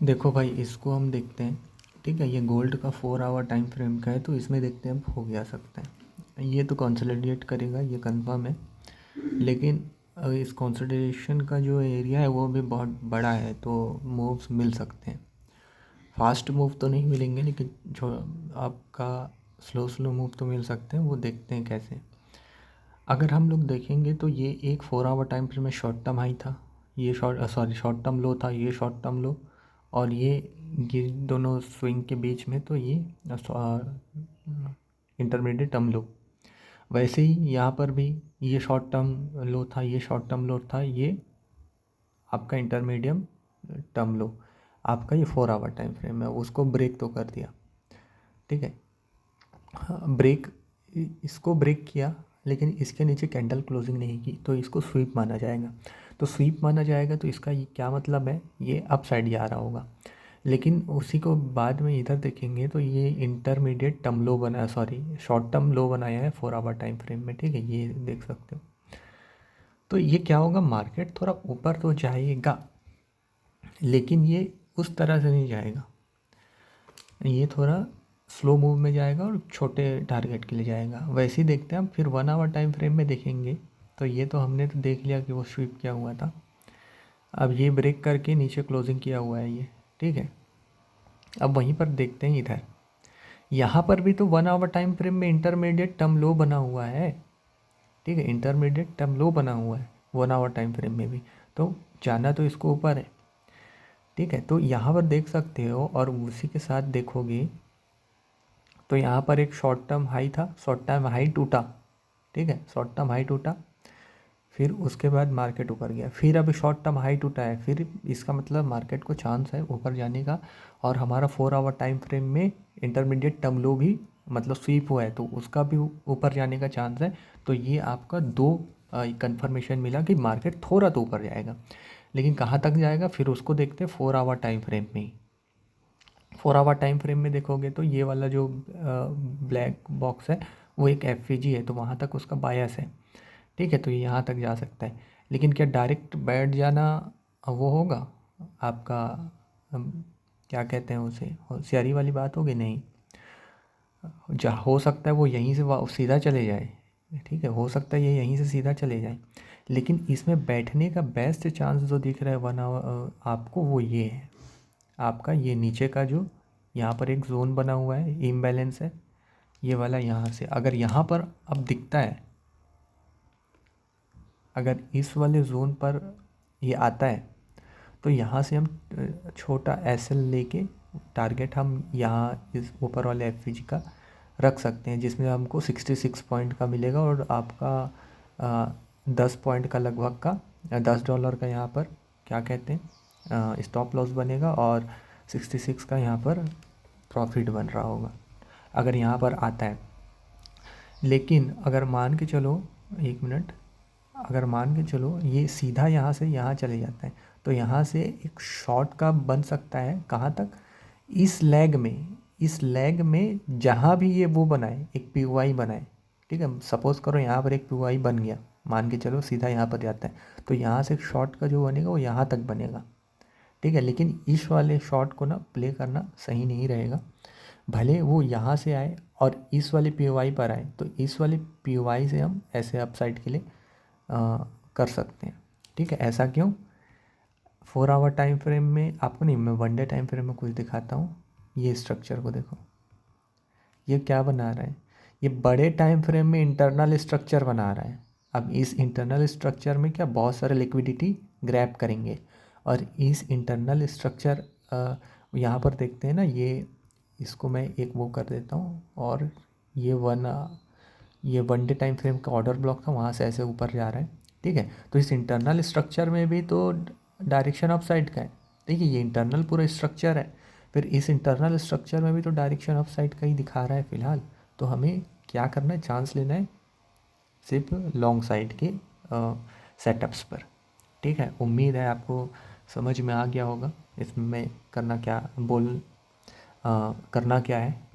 देखो भाई, इसको हम देखते हैं। ठीक है, ये गोल्ड का 4 आवर टाइम फ्रेम का है, तो इसमें देखते हैं हम हो गया सकता है। ये तो कंसोलिडेट करेगा, ये कंफर्म है। लेकिन इस कंसोलिडेशन का जो एरिया है वो भी बहुत बड़ा है, तो मूव्स मिल सकते हैं। फास्ट मूव तो नहीं मिलेंगे, लेकिन जो आपका स्लो स्लो मूव तो मिल सकते हैं। वो देखते हैं कैसे। अगर हम लोग देखेंगे तो ये एक 4 आवर टाइम फ्रेम में शॉर्ट टर्म हाई था, ये शॉर्ट टर्म लो था, ये शॉर्ट टर्म लो, और ये दोनों स्विंग के बीच में, तो ये इंटरमीडिएट टर्म लो। वैसे ही यहाँ पर भी ये शॉर्ट टर्म लो था, ये शॉर्ट टर्म लो था, ये आपका इंटरमीडियम टर्म लो। आपका ये 4 आवर टाइम फ्रेम है, उसको ब्रेक तो कर दिया। ठीक है, ब्रेक, इसको ब्रेक किया, लेकिन इसके नीचे कैंडल क्लोजिंग नहीं की, तो इसको स्वीप माना जाएगा। तो स्वीप माना जाएगा तो इसका ये क्या मतलब है, ये अप साइड जा रहा होगा। लेकिन उसी को बाद में इधर देखेंगे तो ये इंटरमीडिएट टर्म लो बना, सॉरी शॉर्ट टर्म लो बनाया है 4 आवर टाइम फ्रेम में। ठीक है, ये देख सकते हो। तो ये क्या होगा, मार्केट थोड़ा ऊपर तो जाएगा, लेकिन ये उस तरह से नहीं जाएगा। ये थोड़ा स्लो मूव में जाएगा और छोटे टारगेट के लिए जाएगा। वैसे ही देखते हैं हम फिर 1 आवर टाइम फ्रेम में देखेंगे। तो ये तो हमने तो देख लिया कि वो स्वीप किया हुआ था। अब ये ब्रेक करके नीचे क्लोजिंग किया हुआ है ये। ठीक है, अब वहीं पर देखते हैं इधर, यहाँ पर भी तो 1 आवर टाइम फ्रेम में इंटरमीडिएट टर्म लो बना हुआ है। ठीक है, इंटरमीडिएट टर्म लो बना हुआ है 1 आवर टाइम फ्रेम में भी, तो जाना तो इसको ऊपर है। ठीक है, तो यहाँ पर देख सकते हो, और उसी के साथ देखोगे तो यहाँ पर एक शॉर्ट टर्म हाई था, शॉर्ट टर्म हाई टूटा। ठीक है, शॉर्ट टर्म हाई टूटा, फिर उसके बाद मार्केट ऊपर गया, फिर अभी शॉर्ट टर्म हाई टूटा है, फिर इसका मतलब मार्केट को चांस है ऊपर जाने का। और हमारा 4 आवर टाइम फ्रेम में इंटरमीडिएट टर्म लो भी मतलब स्वीप हुआ है, तो उसका भी ऊपर जाने का चांस है। तो ये आपका दो कंफर्मेशन मिला कि मार्केट थोड़ा तो ऊपर जाएगा, लेकिन कहाँ तक जाएगा फिर उसको देखते हैं 4 आवर टाइम फ्रेम में ही। 4 आवर टाइम फ्रेम में देखोगे तो ये वाला जो ब्लैक बॉक्स है वो एक एफ है, तो वहाँ तक उसका बायस है। ठीक है, तो ये यहाँ तक जा सकता है। लेकिन क्या डायरेक्ट बैठ जाना वो होगा आपका, क्या कहते हैं उसे, होशियारी वाली बात होगी नहीं। जहाँ हो सकता है वो यहीं से सीधा चले जाए। ठीक है, हो सकता है ये यहीं से सीधा चले जाए, लेकिन इसमें बैठने का बेस्ट चांस जो दिख रहा है 1 आवर आपको, वो ये है आपका, ये नीचे का जो यहाँ पर एक जोन बना हुआ है, इम्बैलेंस है ये वाला। यहाँ से अगर यहाँ पर अब दिखता है, अगर इस वाले जोन पर ये आता है, तो यहाँ से हम छोटा एस एल लेके टारगेट हम यहाँ इस ऊपर वाले एफ का रख सकते हैं, जिसमें हमको 66 पॉइंट का मिलेगा, और आपका 10 पॉइंट का लगभग का, $10 का यहाँ पर क्या कहते हैं स्टॉप लॉस बनेगा, और 66 का यहाँ पर प्रॉफिट बन रहा होगा अगर यहाँ पर आता है। लेकिन अगर मान के चलो, एक मिनट, अगर मान के चलो ये सीधा यहाँ से यहाँ चले जाता है, तो यहाँ से एक शॉर्ट का बन सकता है कहाँ तक, इस लेग में, इस लेग में जहाँ भी ये वो बनाए, एक पी बनाए। ठीक है, सपोज़ करो यहाँ पर एक पी बन गया, मान के चलो सीधा यहाँ पर जाता है, तो यहाँ से शॉर्ट का जो बनेगा वो यहाँ तक बनेगा। ठीक है, लेकिन इस वाले शॉट को ना प्ले करना सही नहीं रहेगा। भले वो यहाँ से आए और इस वाले पी पर आए, तो इस वाले पी से हम ऐसे अपसाइड के लिए कर सकते हैं। ठीक है, ऐसा क्यों, 4 आवर टाइम फ्रेम में आपको नहीं, मैं 1 डे टाइम फ्रेम में कुछ दिखाता हूँ। ये स्ट्रक्चर को देखो, ये क्या बना रहा है, ये बड़े टाइम फ्रेम में इंटरनल स्ट्रक्चर बना रहा है। अब इस इंटरनल स्ट्रक्चर में क्या बहुत सारे लिक्विडिटी ग्रैब करेंगे, और इस इंटरनल स्ट्रक्चर यहाँ पर देखते हैं ना, ये इसको मैं एक वो कर देता हूँ, और ये 1 डे टाइम फ्रेम का ऑर्डर ब्लॉक था, वहाँ से ऐसे ऊपर जा रहा है। ठीक है, तो इस इंटरनल स्ट्रक्चर में भी तो डायरेक्शन ऑफ साइड का है। देखिए, ये इंटरनल पूरा स्ट्रक्चर है, फिर इस इंटरनल स्ट्रक्चर में भी तो डायरेक्शन ऑफ साइड का ही दिखा रहा है फ़िलहाल। तो हमें क्या करना है, चांस लेना है सिर्फ लॉन्ग साइड के सेटअप्स पर। ठीक है, उम्मीद है आपको समझ में आ गया होगा इसमें करना क्या, करना क्या है।